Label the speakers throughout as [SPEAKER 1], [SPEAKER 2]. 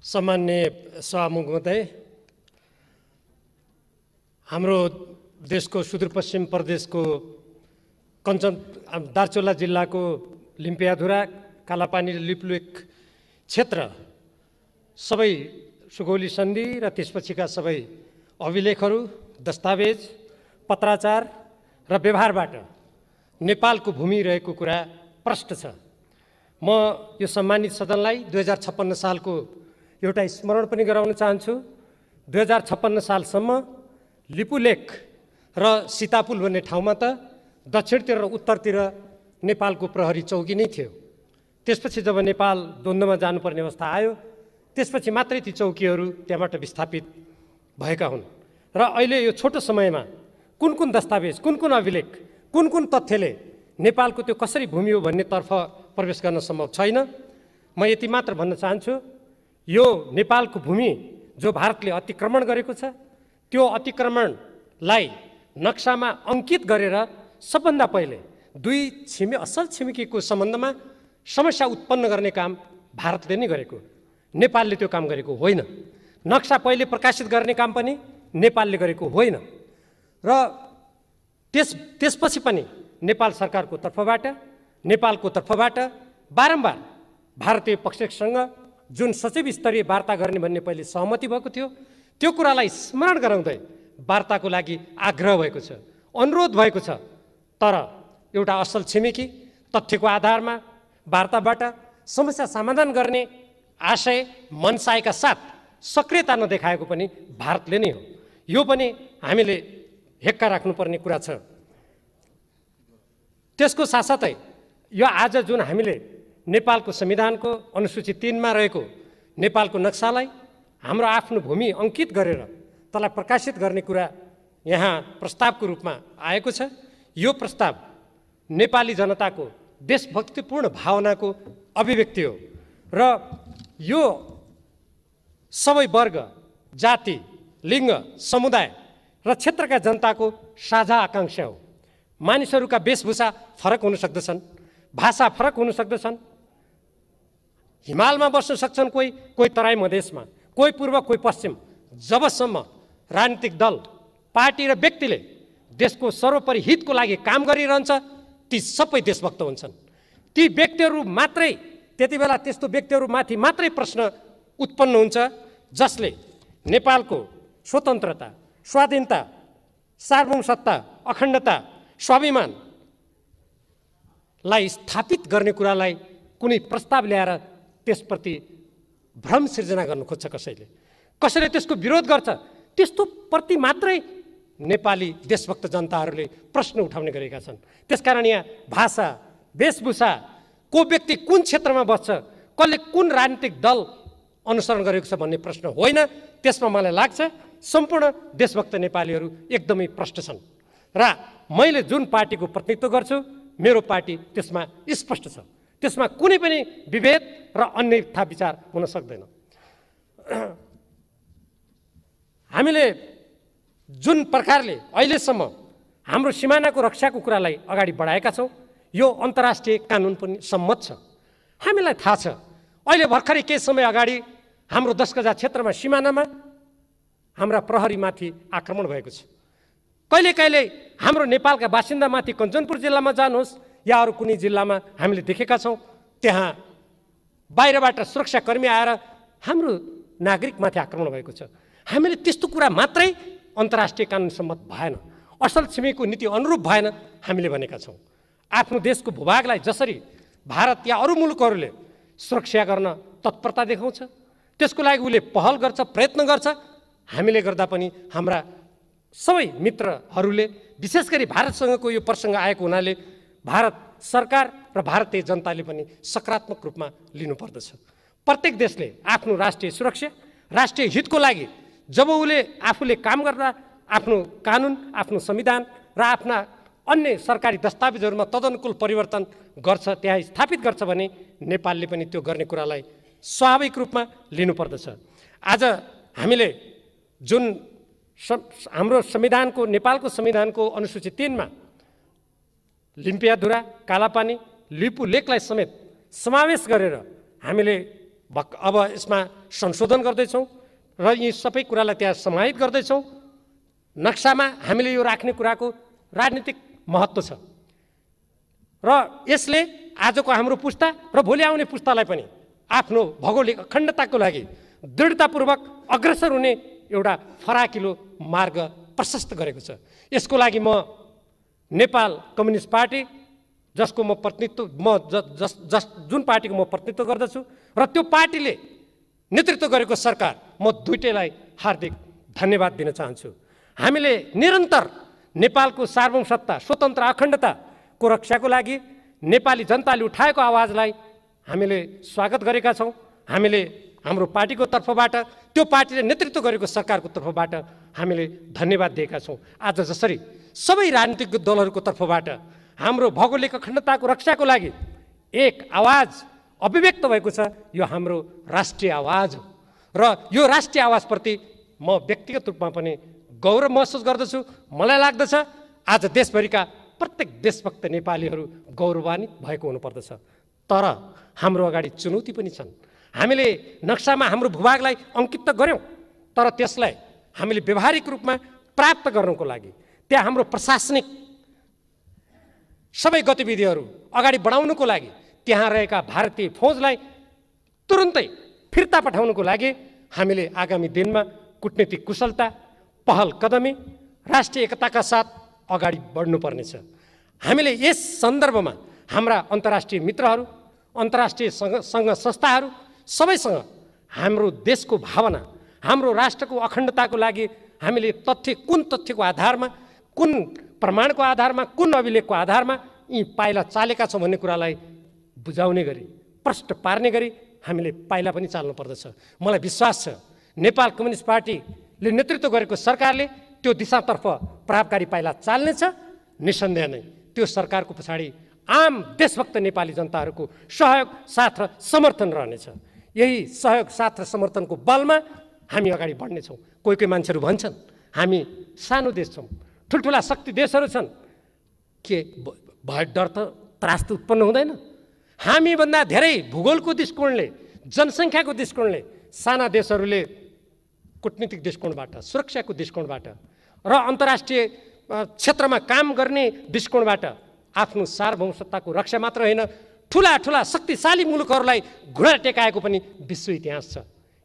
[SPEAKER 1] सामान्य सभामुख महोदय, हाम्रो देशको सुदूरपश्चिम प्रदेशको दार्चुला जिल्लाको लिम्पियाधुरा, कालापानी र लिपुलेक क्षेत्र सबै सुगौली सन्धि र त्यसपछिका सबै अभिलेखहरू, दस्तावेज, पत्राचार र व्यवहारबाट नेपालको भूमि रहेको कुरा प्रष्ट छ। म यो सम्मानित सदनलाई 2056 सालको एउटा स्मरण पनि गराउन चाहन्छु। 2056 सालसम्म लिपुलेक र सीतापुल भन्ने ठाउँमा त दक्षिणतिर र उत्तरतिर नेपालको प्रहरी चौकी नै थियो। त्यसपछि जब नेपाल द्वन्द्वमा जानुपर्ने अवस्था आयो, त्यसपछि मात्रै ती चौकीहरू त्यहाँबाट विस्थापित भएका हुन्। र अहिले यो छोटो समयमा कुन कुन दस्तावेज, कुन कुन अभिलेख, कुन कुन तथ्यले नेपालको त्यो कसरी भूमि हो भन्नेतर्फ प्रवेश गर्न सम्भव छैन। म यति मात्र भन्न चाहन्छु, यो नेपालको भूमि जो भारतले अतिक्रमण गरेको छ, त्यो अतिक्रमणलाई नक्सामा अङ्कित गरेर सबभन्दा पहिले असल छिमेकीको सम्बन्धमा समस्या उत्पन्न गर्ने काम भारतले नै गरेको, नेपालले त्यो काम गरेको होइन। नक्सा पहिले प्रकाशित गर्ने काम पनि नेपालले गरेको होइन। र त्यसपछि पनि नेपाल सरकारको तर्फबाट, नेपालको तर्फबाट बारम्बार भारतीय पक्षसँग जुन सचिव स्तरीय वार्ता गर्ने भन्ने पहिले सहमति भएको थियो, त्यो कुरालाई स्मरण गराउँदै वार्ताको लागि आग्रह भएको छ, अनुरोध भएको छ। तर एउटा असल छिमेकी तथ्यको आधारमा वार्ताबाट समस्या समाधान गर्ने आशय मनसायका साथ सक्रियता नदेखाएको पनि भारतले नै हो। यो पनि हामीले हेक्का राख्नुपर्ने कुरा छ। त्यसको साथसाथै यो आज जुन हामीले नेपालको संविधानको अनुसूची 3 मा रहेको नेपालको नक्सालाई हाम्रो आफ्नो भूमि अङ्कित गरेर त्यसलाई प्रकाशित गर्ने कुरा यहाँ प्रस्तावको रूपमा आएको छ। यो प्रस्ताव नेपाली जनताको देशभक्तिपूर्ण भावनाको अभिव्यक्ति हो र यो सबै वर्ग, जाति, लिङ्ग, समुदाय र क्षेत्रका जनताको साझा आकाङ्क्षा हो। मानिसहरूका वेशभूषा फरक हुन सक्दछन्, भाषा फरक हुन सक्दछन्, हिमालमा बस्न सक्छन् कोही तराई मधेसमा, कोही पूर्व, कोही पश्चिम। जबसम्म राजनीतिक दल, पार्टी र व्यक्तिले देशको सर्वोपरि हितको लागि काम गरिरहन्छ, ती सबै देशभक्त हुन्छन्। ती व्यक्तिहरू मात्रै, त्यति बेला त्यस्तो व्यक्तिहरूमाथि मात्रै प्रश्न उत्पन्न हुन्छ जसले नेपालको स्वतन्त्रता, स्वाधीनता, सार्वभौमसत्ता, अखण्डता, स्वाभिमानलाई स्थापित गर्ने कुरालाई कुनै प्रस्ताव ल्याएर त्यसप्रति भ्रम सिर्जना गर्नु खोज्छ कसैले त्यसको विरोध गर्छ, त्यस्तो प्रति मात्रै नेपाली देशभक्त जनताहरूले प्रश्न उठाउने गरेका छन्। त्यसकारण यहाँ भाषा, वेशभूषा, को व्यक्ति कुन क्षेत्रमा बस्छ, कसले कुन राजनीतिक दल अनुसरण गरेको छ भन्ने प्रश्न होइन। त्यसमा मलाई लाग्छ सम्पूर्ण देशभक्त नेपालीहरू एकदमै प्रष्ट छन् र मैले जुन पार्टीको प्रतिनिधित्व गर्छु, मेरो पार्टी त्यसमा स्पष्ट छ। त्यसमा कुनै पनि विभेद र अन्यथा विचार हुन सक्दैन। हामीले जुन प्रकारले अहिलेसम्म हाम्रो सिमानाको रक्षाको कुरालाई अगाडि बढाएका छौँ, यो अन्तर्राष्ट्रिय कानुन पनि सम्मत छ। हामीलाई थाहा छ अहिले भर्खरै केही समय अगाडि हाम्रो 10 गजा क्षेत्रमा, सिमानामा हाम्रा प्रहरीमाथि आक्रमण भएको छ। कहिले हाम्रो नेपालका बासिन्दामाथि कञ्चनपुर जिल्लामा जानुहोस् या अरू कुनै जिल्लामा हामीले देखेका छौँ, त्यहाँ बाहिरबाट सुरक्षाकर्मी आएर हाम्रो नागरिकमाथि आक्रमण भएको छ। हामीले त्यस्तो कुरा मात्रै अन्तर्राष्ट्रिय कानुन सम्मत भएन, असल छिमेकीको नीति अनुरूप भएन हामीले भनेका छौँ। आफ्नो देशको भूभागलाई जसरी भारत या अरू मुलुकहरूले सुरक्षा गर्न तत्परता देखाउँछ, त्यसको लागि उसले पहल गर्छ, प्रयत्न गर्छ। हामीले गर्दा पनि हाम्रा सबै मित्रहरूले, विशेष गरी भारतसँगको यो प्रसङ्ग आएको हुनाले भारत सरकार र भारतीय जनताले पनि सकारात्मक रूपमा लिनुपर्दछ। प्रत्येक देशले आफ्नो राष्ट्रिय सुरक्षा, राष्ट्रिय हितको लागि जब उसले आफूले काम गर्दा आफ्नो कानुन, आफ्नो संविधान र आफ्ना अन्य सरकारी दस्तावेजहरूमा तदनुकूल परिवर्तन गर्छ, त्यहाँ स्थापित गर्छ भने नेपालले पनि त्यो गर्ने कुरालाई स्वाभाविक रूपमा लिनुपर्दछ। आज हामीले जुन हाम्रो संविधानको, नेपालको संविधानको अनुसूची 3 मा लिम्पियाधुरा, कालापानी, लिपुलेकलाई समेत समावेश गरेर हामीले अब यसमा संशोधन गर्दैछौँ र यी सबै कुरालाई त्यहाँ समाहित गर्दैछौँ। नक्सामा हामीले यो राख्ने कुराको राजनीतिक महत्त्व छ र यसले आजको हाम्रो पुस्ता र भोलि आउने पुस्तालाई पनि आफ्नो भौगोलिक अखण्डताको लागि दृढतापूर्वक अग्रसर हुने एउटा फराकिलो मार्ग प्रशस्त गरेको छ। यसको लागि म नेपाल कम्युनिस्ट पार्टी जसको म प्रतिनिधित्व जुन पार्टीको म प्रतिनिधित्व गर्दछु र त्यो पार्टीले नेतृत्व गरेको सरकार, म दुईटैलाई हार्दिक धन्यवाद दिन चाहन्छु। हामीले निरन्तर नेपालको सार्वभौमसत्ता, स्वतन्त्र, अखण्डताको रक्षाको लागि नेपाली जनताले उठाएको आवाजलाई हामीले स्वागत गरेका छौँ। हामीले हाम्रो पार्टीको तर्फबाट, त्यो पार्टीले नेतृत्व गरेको सरकारको तर्फबाट हामीले धन्यवाद दिएका छौँ। आज जसरी सबै राजनीतिक दलहरूको तर्फबाट हाम्रो भौगोलिक अखण्डताको रक्षाको लागि एक आवाज अभिव्यक्त भएको छ, यो हाम्रो राष्ट्रिय आवाज हो र यो राष्ट्रिय आवाजप्रति म व्यक्तिगत रूपमा पनि गौरव महसुस गर्दछु। मलाई लाग्दछ आज देशभरिका प्रत्येक देशभक्त नेपालीहरू गौरवान्वित भएको हुनुपर्दछ। तर हाम्रो अगाडि चुनौती पनि छन्। हामीले नक्सामा हाम्रो भूभागलाई अङ्कित त गऱ्यौँ, तर त्यसलाई हामीले व्यवहारिक रूपमा प्राप्त गर्नको लागि त्यहाँ हाम्रो प्रशासनिक सबै गतिविधिहरू अगाडि बढाउनको लागि त्यहाँ रहेका भारतीय फौजलाई तुरुन्तै फिर्ता पठाउनको लागि हामीले आगामी दिनमा कूटनीतिक कुशलता, पहल कदमी, राष्ट्रिय एकताका साथ अगाडि बढ्नुपर्नेछ। हामीले यस सन्दर्भमा हाम्रा अन्तर्राष्ट्रिय मित्रहरू, अन्तर्राष्ट्रिय सङ्घ संस्थाहरू सबैसँग हाम्रो देशको भावना, हाम्रो राष्ट्रको अखण्डताको लागि हामीले कुन तथ्यको आधारमा, कुन प्रमाणको आधारमा, कुन अभिलेखको आधारमा यी पाइला चालेका छौँ भन्ने कुरालाई बुझाउने गरी, प्रष्ट पार्ने गरी हामीले पाइला पनि चाल्नु पर्दछ। मलाई विश्वास छ नेपाल कम्युनिस्ट पार्टीले नेतृत्व गरेको सरकारले त्यो दिशातर्फ प्रभावकारी पाइला चाल्नेछ। निसन्देह नै त्यो सरकारको पछाडि आम देशभक्त नेपाली जनताहरूको सहयोग, साथ र समर्थन रहनेछ। यही सहयोग, साथ र समर्थनको बलमा हामी अगाडि बढ्नेछौँ। कोही कोही मान्छेहरू भन्छन् हामी सानो देश छौँ, ठुल्ठुला शक्ति देशहरू छन्, के भय डर त त्रास त उत्पन्न हुँदैन? हामीभन्दा धेरै भूगोलको दृष्टिकोणले, जनसङ्ख्याको दृष्टिकोणले साना देशहरूले कूटनीतिक दृष्टिकोणबाट, सुरक्षाको दृष्टिकोणबाट र अन्तर्राष्ट्रिय क्षेत्रमा काम गर्ने दृष्टिकोणबाट आफ्नो सार्वभौमसत्ताको रक्षा मात्र होइन, ठुला ठुला शक्तिशाली मुलुकहरूलाई घुँडा टेकाएको पनि विश्व इतिहास छ।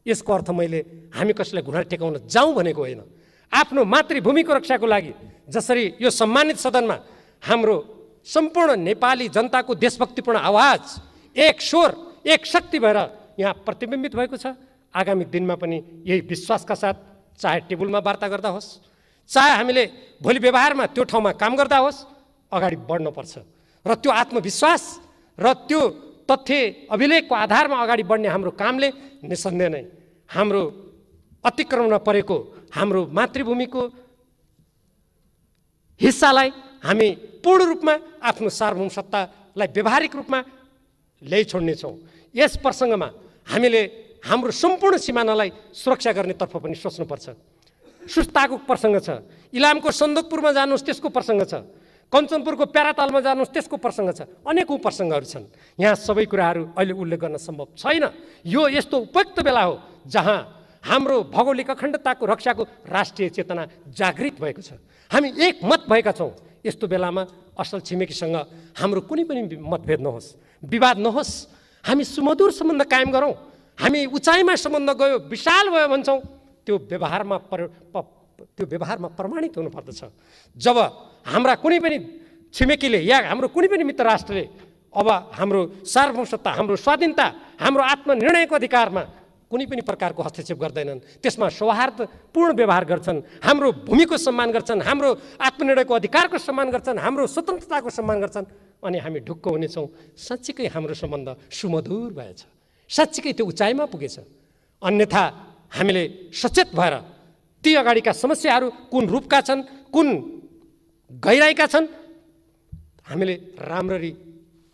[SPEAKER 1] यसको अर्थ मैले हामी कसैलाई घुँडा टेकाउन जाउँ भनेको होइन। आफ्नो मातृभूमिको रक्षाको लागि जसरी यो सम्मानित सदनमा हाम्रो सम्पूर्ण नेपाली जनताको देशभक्तिपूर्ण आवाज एक स्वर, एक शक्ति भएर यहाँ प्रतिबिम्बित भएको छ, आगामी दिनमा पनि यही विश्वासका साथ चाहे टेबलमा वार्ता गर्दा होस्, चाहे हामीले भोलि व्यवहारमा त्यो ठाउँमा काम गर्दा होस्, अगाडि बढ्नुपर्छ। र त्यो आत्मविश्वास र त्यो तथ्य अभिलेखको आधारमा अगाडि बढ्ने हाम्रो कामले निसन्देह नै हाम्रो अतिक्रमण परेको हाम्रो मातृभूमिको हिस्सालाई हामी पूर्ण रूपमा आफ्नो सार्वभौमसत्तालाई व्यावहारिक रूपमा ल्याइ छोड्नेछौँ। यस प्रसङ्गमा हामीले हाम्रो सम्पूर्ण सिमानालाई सुरक्षा गर्नेतर्फ पनि सोच्नुपर्छ। सुस्ताको प्रसङ्ग छ, इलामको सन्दकपुरमा जानुहोस् त्यसको प्रसङ्ग छ, कञ्चनपुरको प्यारातालमा जानुहोस् त्यसको प्रसङ्ग छ, अनेकौँ प्रसङ्गहरू छन्। यहाँ सबै कुराहरू अहिले उल्लेख गर्न सम्भव छैन। यो यस्तो उपयुक्त बेला हो जहाँ हाम्रो भौगोलिक अखण्डताको रक्षाको राष्ट्रिय चेतना जागृत भएको छ। हामी एक मत भएका छौँ। यस्तो बेलामा असल छिमेकीसँग हाम्रो कुनै पनि मतभेद नहोस्, विवाद नहोस्, हामी सुमधुर सम्बन्ध कायम गरौँ। हामी उचाइमा सम्बन्ध गयो, विशाल भयो भन्छौँ, त्यो व्यवहारमा प्रमाणित हुनुपर्दछ। जब हाम्रा कुनै पनि छिमेकीले या हाम्रो कुनै पनि मित्र राष्ट्रले अब हाम्रो सार्वभौमसत्ता, हाम्रो स्वाधीनता, हाम्रो आत्मनिर्णयको अधिकारमा कुनै पनि प्रकारको हस्तक्षेप गर्दैनन्, त्यसमा सौहार्दपूर्ण व्यवहार गर्छन्, हाम्रो भूमिको सम्मान गर्छन्, हाम्रो आत्मनिर्णयको अधिकारको सम्मान गर्छन्, हाम्रो स्वतन्त्रताको सम्मान गर्छन्, अनि हामी ढुक्क हुनेछौँ। साँच्चीकै हाम्रो सम्बन्ध सुमधुर भएछ, साँच्चीकै त्यो उचाइमा पुगेछ। अन्यथा हामीले सचेत भएर ती अगाडिका समस्याहरू कुन रूपका छन्, कुन गहिराइका छन्, हामीले राम्ररी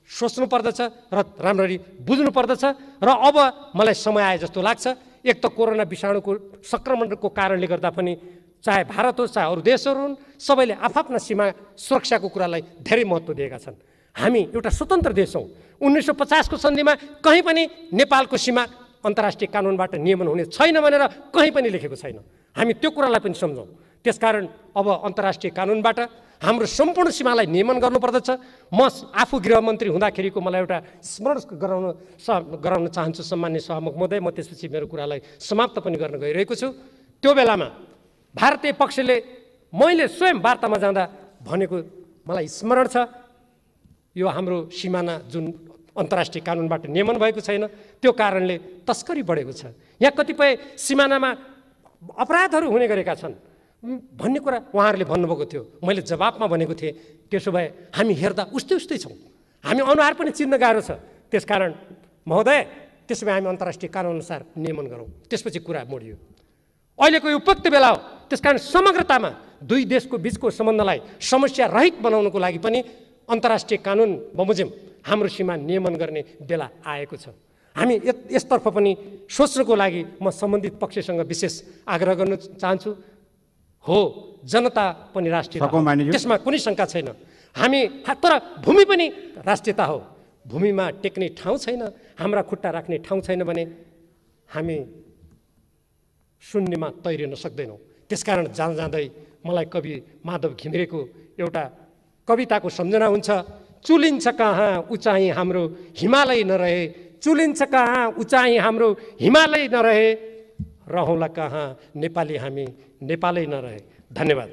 [SPEAKER 1] सोच्नु पर्दछ र राम्ररी बुझ्नु पर्दछ। र अब मलाई समय आए जस्तो लाग्छ। एक त कोरोना विषाणुको सङ्क्रमणको कारणले गर्दा पनि चाहे भारत होस् चाहे अरू देशहरू हुन्, सबैले आफ्ना सीमा सुरक्षाको कुरालाई धेरै महत्त्व दिएका छन्। हामी एउटा स्वतन्त्र देश हौँ। 1950 को सन्धिमा कहीँ पनि नेपालको सीमा अन्तर्राष्ट्रिय कानुनबाट नियमन हुने छैन भनेर कहीँ पनि लेखेको छैन। हामी त्यो कुरालाई पनि सम्झौँ। त्यसकारण अब अन्तर्राष्ट्रिय कानुनबाट हाम्रो सम्पूर्ण सीमालाई नियमन गर्नुपर्दछ। म आफू गृहमन्त्री हुँदाखेरिको मलाई एउटा स्मरण गराउन चाहन्छु सम्मान्य सभामुख महोदय। म त्यसपछि मेरो कुरालाई समाप्त पनि गर्न गइरहेको छु। त्यो बेलामा भारतीय पक्षले मैले स्वयं वार्तामा जाँदा भनेको मलाई स्मरण छ, यो हाम्रो सिमाना जुन अन्तर्राष्ट्रिय कानुनबाट नियमन भएको छैन त्यो कारणले तस्करी बढेको छ, यहाँ कतिपय सिमानामा अपराधहरू हुने गरेका छन् भन्ने कुरा उहाँहरूले भन्नुभएको थियो। मैले जवाबमा भनेको थिएँ त्यसो भए हामी हेर्दा उस्तै उस्तै छौँ, हामी अनुहार पनि चिन्न गाह्रो छ। त्यसकारण महोदय त्यसो भए हामी अन्तर्राष्ट्रिय कानुनअनुसार नियमन गरौँ। त्यसपछि कुरा मोडियो। अहिलेको यो उपयुक्त बेला हो। त्यसकारण समग्रतामा दुई देशको बिचको सम्बन्धलाई समस्या रहित बनाउनको लागि पनि अन्तर्राष्ट्रिय कानुन बमोजिम हाम्रो सीमा नियमन गर्ने बेला आएको छ। हामी यसतर्फ पनि सोच्नको लागि म सम्बन्धित पक्षसँग विशेष आग्रह गर्न चाहन्छु। हो, जनता पनि राष्ट्रियता हो, त्यसमा कुनै शङ्का छैन। हामी तर भूमि पनि राष्ट्रियता हो। भूमिमा टेक्ने ठाउँ छैन, हाम्रा खुट्टा राख्ने ठाउँ छैन भने हामी शून्यमा तैरिन सक्दैनौँ। त्यसकारण जाँदै मलाई कवि माधव घिमिरेको एउटा कविताको सम्झना हुन्छ। चुलिन्छ कहाँ उचाइ हाम्रो हिमालय नरहे, चुलिन्छ कहाँ उचाइ हाम्रो हिमालय नरहे, रहौँला कहाँ नेपाली हामी नेपालै नरहे। धन्यवाद।